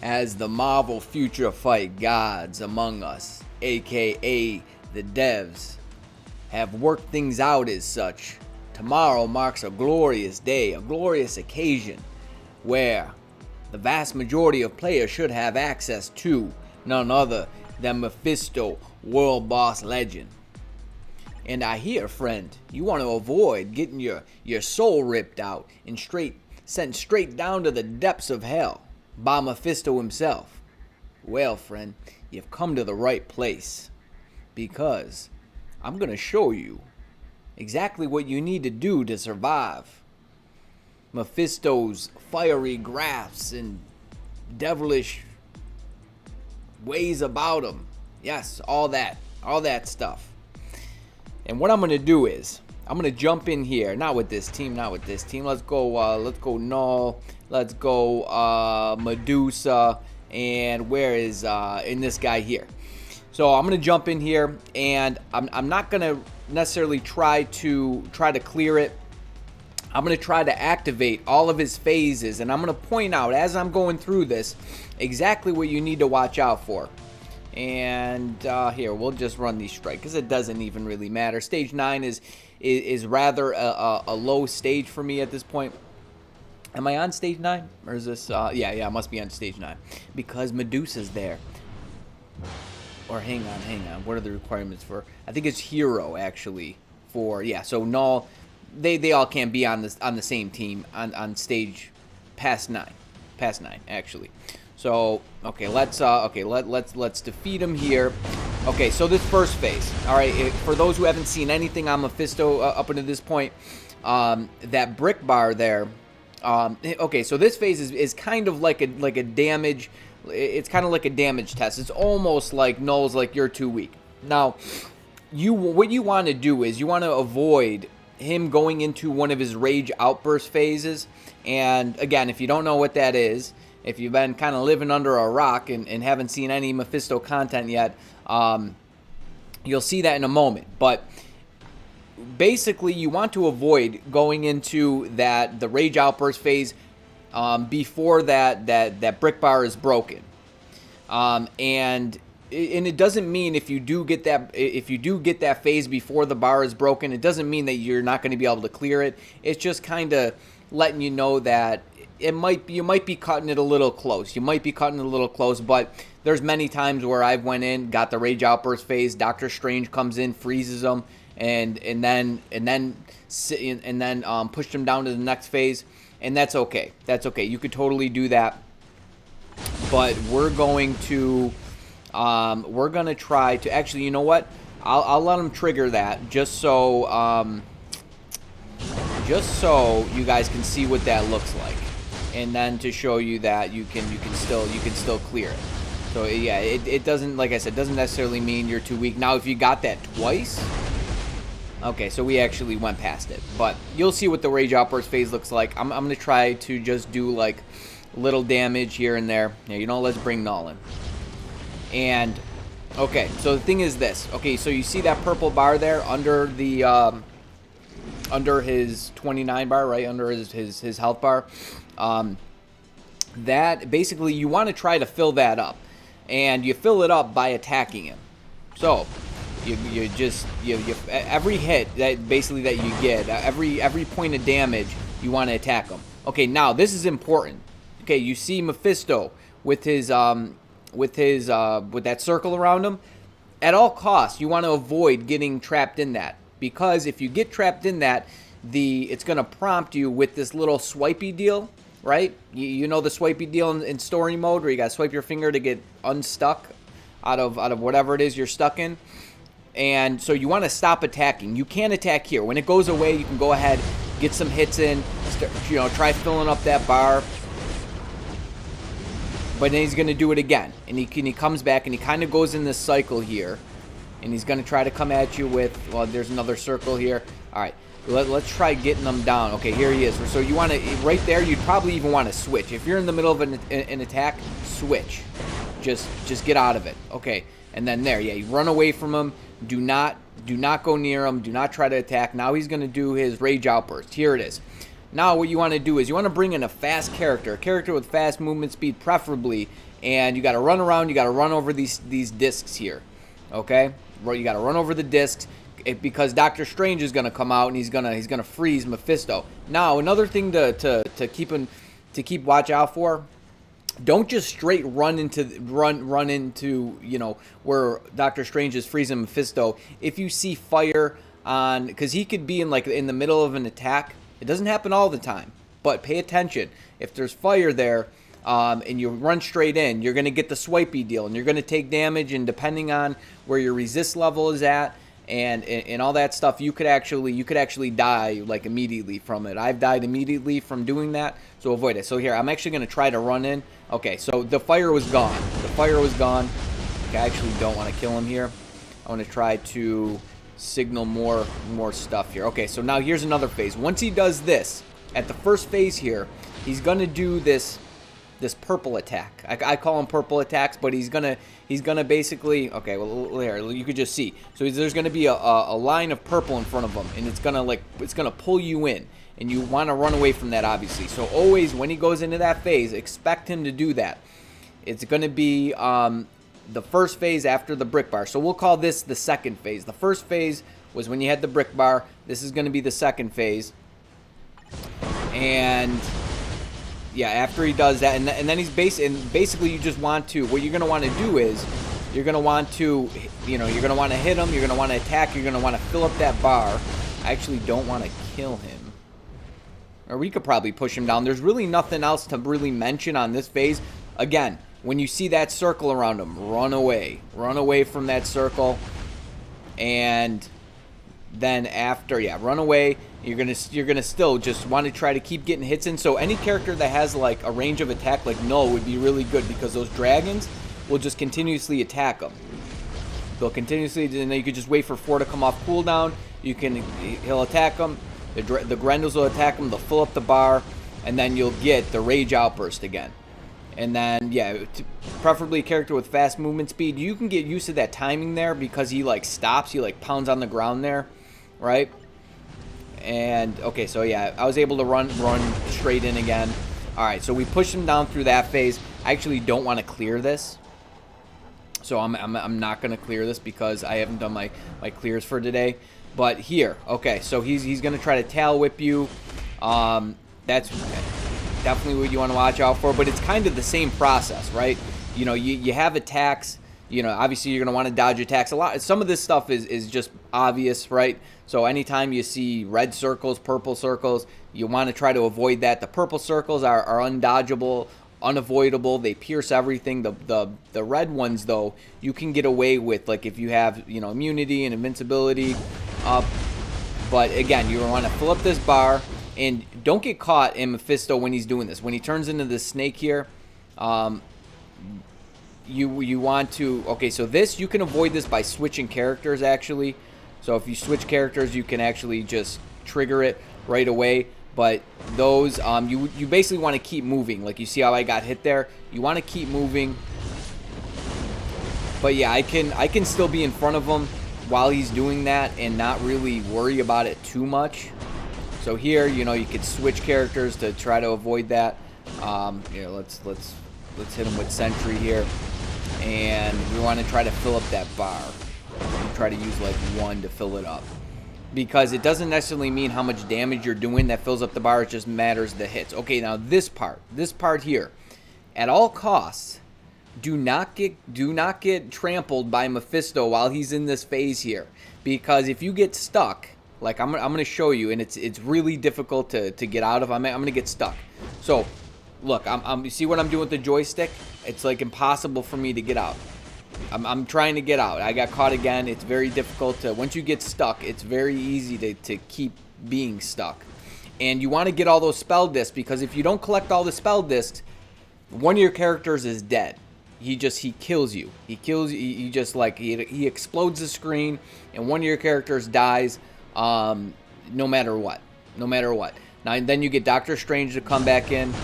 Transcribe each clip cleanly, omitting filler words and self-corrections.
as the Marvel Future Fight gods among us, aka the devs, have worked things out as such. Tomorrow marks a glorious day, a glorious occasion, where the vast majority of players should have access to none other than Mephisto, world boss legend. And I hear, friend, you want to avoid getting your soul ripped out and sent straight down to the depths of hell by Mephisto himself. Well, friend, you've come to the right place, because I'm going to show you exactly what you need to do to survive Mephisto's fiery grasps and devilish ways about him. Yes, all that stuff. And what I'm going to do is, I'm going to jump in here. Not with this team. Let's go Null. Let's go Medusa. And where is, in this guy here. So I'm going to jump in here, and I'm not going to necessarily try to clear it. I'm going to try to activate all of his phases, and I'm going to point out as I'm going through this exactly what you need to watch out for. And here, we'll just run these straight because it doesn't even really matter. Stage 9 is rather a low stage for me at this point. Am I on stage 9? Or is this... yeah, I must be on stage 9. Because Medusa's there. Or hang on. What are the requirements for... I think it's Hero, actually. Yeah, so Null... They all can't be on the same team on stage past 9. Past 9, actually. So, okay, let's defeat him here. Okay, so this first phase, all right, for those who haven't seen anything on Mephisto up until this point, that brick bar there, okay, so this phase is kind of like a damage, it's kind of like a damage test. It's almost like Null's like, you're too weak. Now, what you want to do is you want to avoid him going into one of his rage outburst phases. And again, if you don't know what that is, if you've been kind of living under a rock and haven't seen any Mephisto content yet, you'll see that in a moment. But basically, you want to avoid going into the rage outburst phase before that brick bar is broken. And it doesn't mean if you do get that phase before the bar is broken, it doesn't mean that you're not going to be able to clear it. It's just kind of letting you know that you might be cutting it a little close. But there's many times where I've went in, got the rage outburst phase, Doctor Strange comes in, freezes them, and then pushed them down to the next phase, and that's okay. You could totally do that. But we're going to try to actually, you know what? I'll let him trigger that just so you guys can see what that looks like. And then to show you that you can still clear it. So yeah, it doesn't, like I said, doesn't necessarily mean you're too weak. Now if you got that twice, okay, so we actually went past it. But you'll see what the rage outburst phase looks like. I'm gonna try to just do like little damage here and there. Yeah, you know, let's bring Null in. And okay, so the thing is this. Okay, so you see that purple bar there under the under his 29 bar, right under his health bar. That basically you want to try to fill that up, and you fill it up by attacking him. So you every hit that basically that you get, every point of damage, you want to attack him. Okay, now this is important. Okay, you see Mephisto with his with that circle around him. At all costs, you want to avoid getting trapped in that, because if you get trapped in that, it's going to prompt you with this little swipey deal. Right? You know the swipey deal in story mode where you got to swipe your finger to get unstuck out of whatever it is you're stuck in. And so you want to stop attacking. You can attack here. When it goes away, you can go ahead, get some hits in, try filling up that bar. But then he's going to do it again. And he comes back and he kind of goes in this cycle here. And he's going to try to come at you with, well, there's another circle here. All right. Let's try getting them down. Okay, here he is. So you want to, right there, you'd probably even want to switch. If you're in the middle of an attack, switch. Just get out of it. Okay, and then there, yeah, you run away from him. Do not go near him. Do not try to attack. Now he's going to do his rage outburst. Here it is. Now what you want to do is you want to bring in a fast character, a character with fast movement speed preferably, and you got to run around, you got to run over these discs here, okay? You got to run over the discs because Doctor Strange is going to come out and he's going to freeze Mephisto. Now, another thing to keep watch out for, don't just straight run into you know, where Doctor Strange is freezing Mephisto. If you see fire on, because he could be in the middle of an attack. It doesn't happen all the time, but pay attention. If there's fire there, and you run straight in, you're going to get the swipey deal, and you're going to take damage, and depending on where your resist level is at and all that stuff, you could actually die like immediately from it. I've died immediately from doing that, so avoid it. So here, I'm actually going to try to run in. Okay, so the fire was gone. The fire was gone. Okay, I actually don't want to kill him here. I want to try to signal more stuff here. Okay, so now here's another phase. Once he does this, at the first phase here, he's going to do this purple attack. I call them purple attacks, but he's gonna basically, okay, well, there you could just see. So there's gonna be a line of purple in front of him, and it's gonna pull you in, and you want to run away from that, obviously. So always when he goes into that phase, expect him to do that. It's gonna be the first phase after the brick bar. So we'll call this the second phase. The first phase was when you had the brick bar. This is gonna be the second phase, and yeah, after he does that, and then he's basically you just want to, what you're going to want to do is, you're going to want to, you know, you're going to want to hit him, you're going to want to attack, you're going to want to fill up that bar. I actually don't want to kill him. Or we could probably push him down. There's really nothing else to really mention on this phase. Again, when you see that circle around him, run away. Run away from that circle. And then after, yeah, run away. You're gonna still just want to try to keep getting hits in. So any character that has like a range of attack like Null would be really good, because those dragons will just continuously attack them. They'll continuously, and then you could just wait for 4 to come off cooldown. He'll attack them. The Grendels will attack them. They'll fill up the bar, and then you'll get the rage outburst again. And then yeah, preferably a character with fast movement speed. You can get used to that timing there because he like stops. He like pounds on the ground there, right? And okay, so yeah, I was able to run straight in again. All right, so we pushed him down through that phase. I actually don't want to clear this, so I'm not going to clear this because I haven't done my clears for today. But here, okay, so he's going to try to tail whip you. That's definitely what you want to watch out for. But it's kind of the same process, right? You know, you have attacks. You know, obviously you're going to want to dodge attacks. Some of this stuff is just obvious, right? So anytime you see red circles, purple circles, you want to try to avoid that. The purple circles are undodgeable, unavoidable. They pierce everything. The red ones, though, you can get away with, like if you have, you know, immunity and invincibility. But again, you want to fill up this bar, and don't get caught in Mephisto when he's doing this. When he turns into the snake here, you want to, okay, so this, you can avoid this by switching characters, actually. So if you switch characters, you can actually just trigger it right away. But those, you basically want to keep moving. Like you see how I got hit there? You want to keep moving. But yeah, I can still be in front of him while he's doing that and not really worry about it too much. So here, you know, you could switch characters to try to avoid that. Here, let's hit him with Sentry here. And we want to try to fill up that bar. Try to use like 1 to fill it up, because it doesn't necessarily mean how much damage you're doing that fills up the bar. It just matters the hits. Okay, now this part here, at all costs, do not get trampled by Mephisto while he's in this phase here, because if you get stuck, like I'm gonna show you, and it's really difficult to get out of. I'm gonna get stuck. So look, you see what I'm doing with the joystick? It's like impossible for me to get out. I'm trying to get out. I got caught again. It's very difficult to, once you get stuck, it's very easy to keep being stuck. And you want to get all those spell discs, because if you don't collect all the spell discs, one of your characters is dead. He kills you. He just like, he explodes the screen, and one of your characters dies, no matter what. No matter what. Now, then you get Doctor Strange to come back in,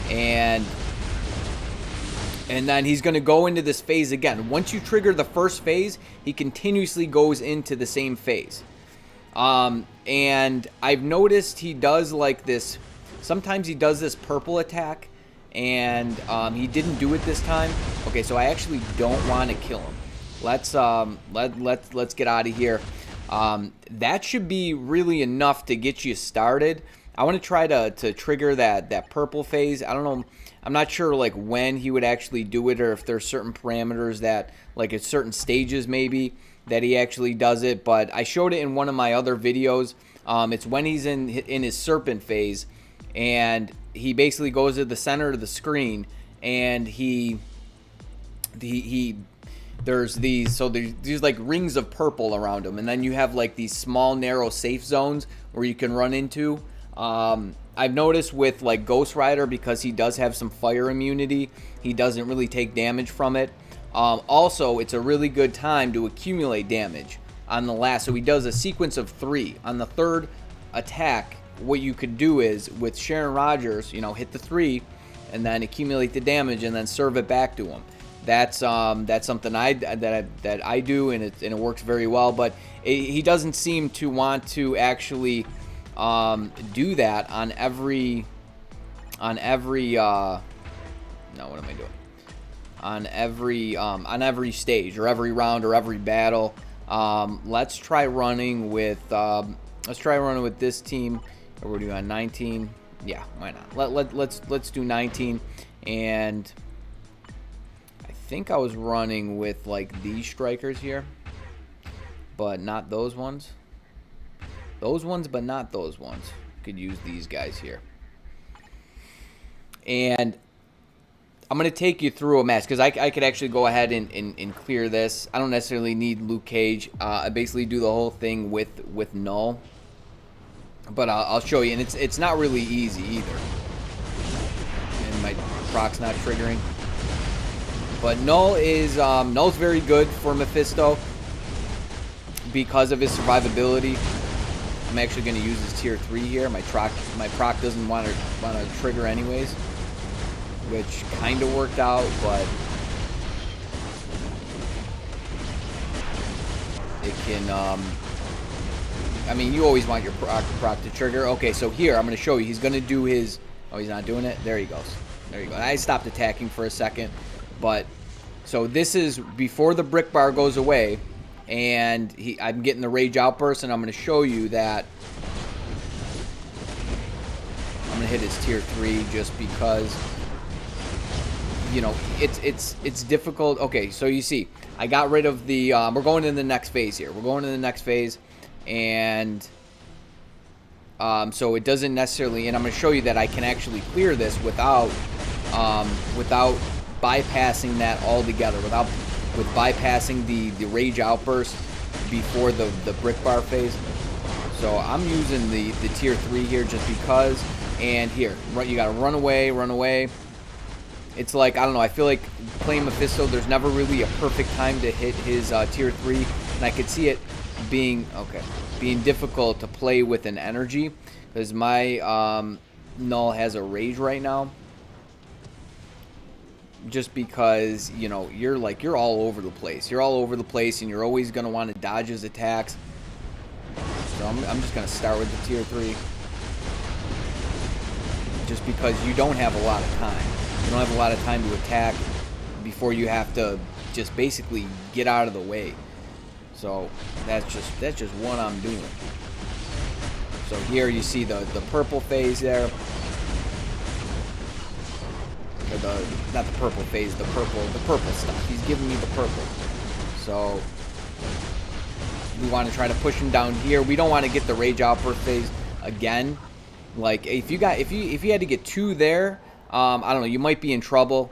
and then he's going to go into this phase again. Once you trigger the first phase, he continuously goes into the same phase. And I've noticed he does like this. sometimes he does this purple attack, and he didn't do it this time. Okay, so I actually don't want to kill him. Let's get out of here. That should be really enough to get you started. I want to try to trigger that purple phase. I don't know. I'm not sure like when he would actually do it, or if there's certain parameters that, like at certain stages maybe, that he actually does it. But I showed it in one of my other videos. It's when he's in his serpent phase, and he basically goes to the center of the screen, and there's these like rings of purple around him, and then you have like these small narrow safe zones where you can run into. I've noticed with like Ghost Rider, because he does have some fire immunity, he doesn't really take damage from it. Also, it's a really good time to accumulate damage on the last. So he does a sequence of 3. On the 3rd attack, what you could do is with Sharon Rogers, hit the 3 and then accumulate the damage and then serve it back to him. That's something that I do, and it works very well. But he doesn't seem to want to actually do that on every no, what am I doing? On every stage or every round or every battle. Let's try running with this team. We're doing on 19. Yeah, why not? Let's do 19. And I think I was running with like these strikers here, but not those ones. Those ones, but not those ones. Could use these guys here. And I'm going to take you through a match, because I could actually go ahead and clear this. I don't necessarily need Luke Cage. I basically do the whole thing with Null. But I'll show you, and it's not really easy either. And my proc's not triggering. But Null's very good for Mephisto because of his survivability. I'm actually going to use his tier 3 here. My proc doesn't want to trigger anyways, which kind of worked out, but it can. I mean, you always want your proc to trigger. Okay, so here I'm going to show you. He's going to do his. Oh, he's not doing it. There he goes. There you go. I stopped attacking for a second, but so this is before the brick bar goes away. And I'm getting the rage outburst, and I'm going to show you that I'm going to hit his tier 3 just because, it's difficult. Okay, so you see, I got rid of the. We're going to the next phase here. We're going to the next phase, and so it doesn't necessarily. And I'm going to show you that I can actually clear this without bypassing that altogether, with bypassing the rage outburst before the brick bar phase. So I'm using the tier 3 here just because. And here, you gotta run away. It's like, I don't know, I feel like playing Mephisto, there's never really a perfect time to hit his tier 3. And I could see it being difficult to play with an energy, because my Null has a rage right now. Just because, you're all over the place. You're all over the place, and you're always going to want to dodge his attacks. So I'm just going to start with the tier 3. Just because you don't have a lot of time. You don't have a lot of time to attack before you have to just basically get out of the way. So that's just what I'm doing. So here you see the purple phase there. Not the purple phase, the purple stuff. He's giving me the purple. So we want to try to push him down here. We don't want to get the rage outburst phase again. Like if you had to get 2 there, I don't know, you might be in trouble.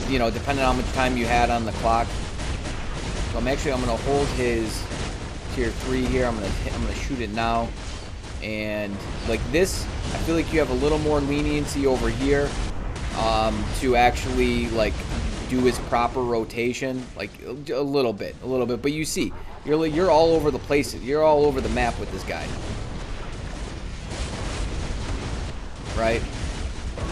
Depending on how much time you had on the clock. So I'm gonna hold his tier 3 here. I'm gonna shoot it now. And like this, I feel like you have a little more leniency over here. To actually like do his proper rotation, like a little bit, but you see, you're all over the place. You're all over the map with this guy, right?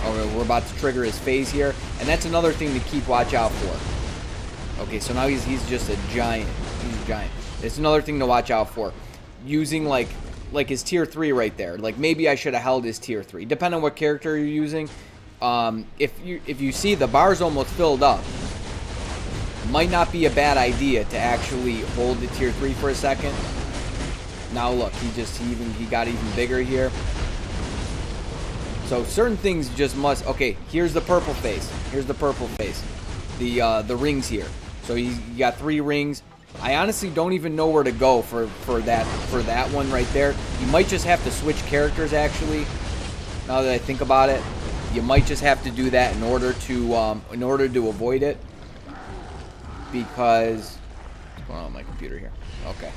Oh, we're about to trigger his phase here, and that's another thing to watch out for. Okay, so now he's just a giant. He's a giant. It's another thing to watch out for. Using like like his tier 3 right there. Like maybe I should have held his tier 3, depending on what character you're using. If you see the bar's almost filled up, might not be a bad idea to actually hold the tier 3 for a second. Now look, he got even bigger here. So certain things just must. Okay, here's the purple face. Here's the purple face. The rings here. So you got 3 rings. I honestly don't even know where to go for that one right there. You might just have to switch characters actually. Now that I think about it, you might just have to do that in order to avoid it. Because what's going on with my computer here? Okay.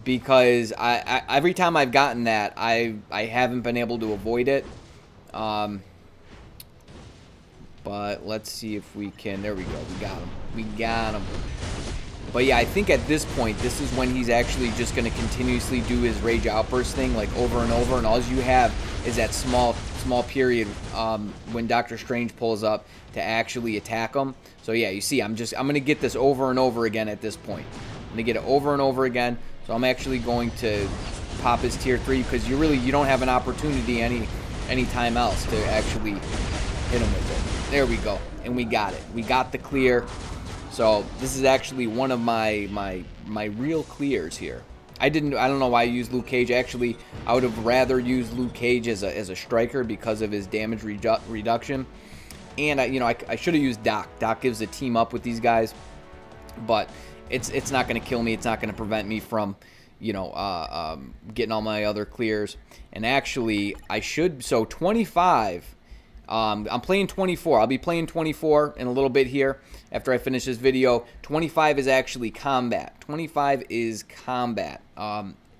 Because I every time I've gotten that, I haven't been able to avoid it. But let's see if we can. There we go. We got him. We got him. But yeah, I think at this point, this is when he's actually just going to continuously do his rage outburst thing, like over and over. And all you have is that small period when Doctor Strange pulls up to actually attack him. So yeah, you see, I'm going to get this over and over again at this point. I'm going to get it over and over again. So I'm actually going to pop his tier 3 because you don't have an opportunity any time else to actually hit him with it. There we go. And we got it. We got the clear. So this is actually one of my real clears here. I don't know why I used Luke Cage. Actually, I would have rather used Luke Cage as a striker because of his damage reduction. And I should have used Doc. Doc gives a team up with these guys, but it's not going to kill me. It's not going to prevent me from getting all my other clears. And actually, I should. So 25. I'm playing 24. I'll be playing 24 in a little bit here after I finish this video. 25 is actually combat. 25 is combat.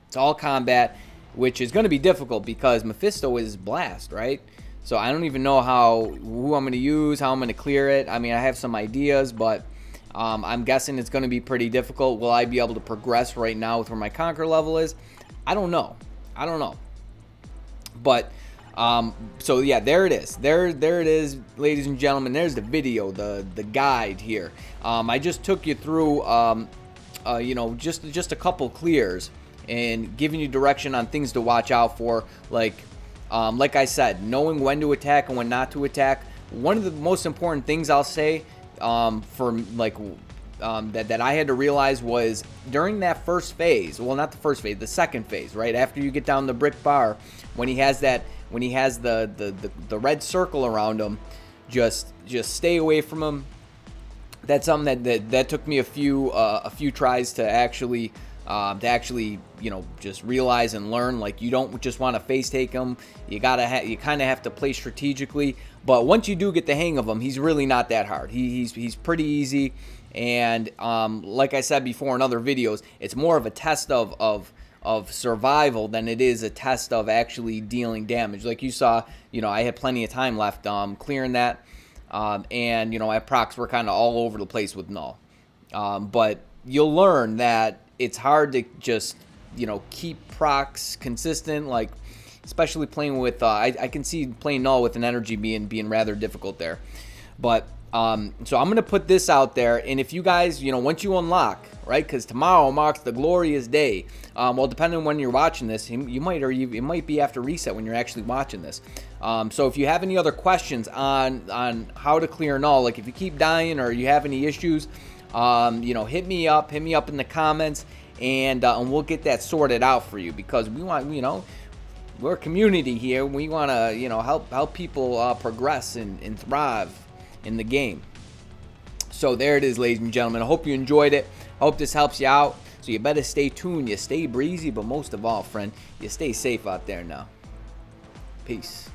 It's all combat, which is going to be difficult because Mephisto is blast, right? So I don't even know who I'm going to use, how I'm going to clear it. I mean, I have some ideas, but I'm guessing it's going to be pretty difficult. Will I be able to progress right now with where my Conquer level is? I don't know. I don't know. But so yeah, there it is. There it is, ladies and gentlemen. There's the video, the guide here. I just took you through, just a couple clears and giving you direction on things to watch out for. Like I said, knowing when to attack and when not to attack. One of the most important things I'll say that I had to realize was during that first phase. Well, not the first phase, the second phase, right after you get down the brick bar, when he has the red circle around him, just stay away from him. That's something that took me a few tries to actually just realize and learn. Like, you don't just want to face take him. You kind of have to play strategically. But once you do get the hang of him, he's really not that hard. He's pretty easy. And like I said before in other videos, it's more of a test of survival than it is a test of actually dealing damage. Like you saw, I had plenty of time left clearing that. And my procs were kind of all over the place with null. But you'll learn that it's hard to just, keep procs consistent, like especially playing with, I can see playing null with an energy being rather difficult there. But so I'm going to put this out there, and if you guys, once you unlock, right, because tomorrow marks the glorious day. Well, depending on when you're watching this, it might be after reset when you're actually watching this. So if you have any other questions on how to clear null, like if you keep dying or you have any issues, hit me up in the comments, and we'll get that sorted out for you, because we want, we're a community here. We want to, help people progress and thrive in the game. So there it is, ladies and gentlemen. I hope you enjoyed it. I hope this helps you out. So you better stay tuned. You stay breezy, but most of all, friend, you stay safe out there now. Peace.